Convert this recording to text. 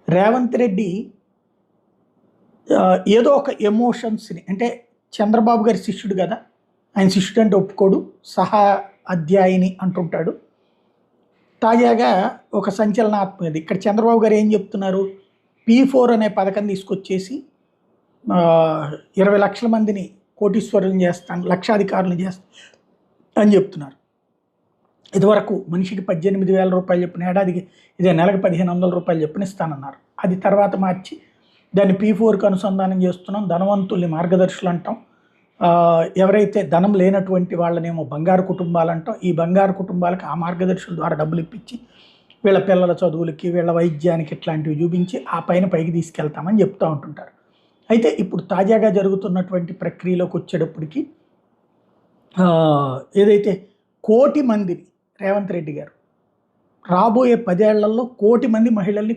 రేవంత్ రెడ్డి ఏదో ఒక ఎమోషన్స్ని అంటే చంద్రబాబు గారి శిష్యుడు కదా, ఆయన శిష్యుడు అంటే ఒప్పుకోడు, సహా అధ్యాయిని అంటుంటాడు. తాజాగా ఒక సంచలనాత్మకది ఇక్కడ చంద్రబాబు గారు ఏం చెప్తున్నారు, P4 అనే పథకం తీసుకొచ్చేసి 20 లక్షల మందిని కోటీశ్వరులను చేస్తాను, లక్షాధికారులను చేస్తాను అని చెప్తున్నారు. ఇదివరకు మనిషికి 18,000 రూపాయలు చెప్పిన ఏడాదికి ఇదే నెలకు 1,500 రూపాయలు చెప్పిన ఇస్తానన్నారు. అది తర్వాత మార్చి దాన్ని P4కి అనుసంధానం చేస్తున్నాం, ధనవంతుల్ని మార్గదర్శులు అంటాం, ఎవరైతే ధనం లేనటువంటి వాళ్ళనేమో బంగారు కుటుంబాలు అంటాం, ఈ బంగారు కుటుంబాలకు ఆ మార్గదర్శుల ద్వారా డబ్బులు ఇప్పించి వీళ్ళ పిల్లల చదువులకి వీళ్ళ వైద్యానికి ఇట్లాంటివి చూపించి ఆ పైన పైకి తీసుకెళ్తామని చెప్తూ ఉంటుంటారు. అయితే ఇప్పుడు తాజాగా జరుగుతున్నటువంటి ప్రక్రియలోకి వచ్చేటప్పటికి ఏదైతే 1,00,00,000 మందిని రేవంత్ రెడ్డి గారు రాబోయే 10 ఏళ్లలో 1,00,00,000 మంది మహిళల్ని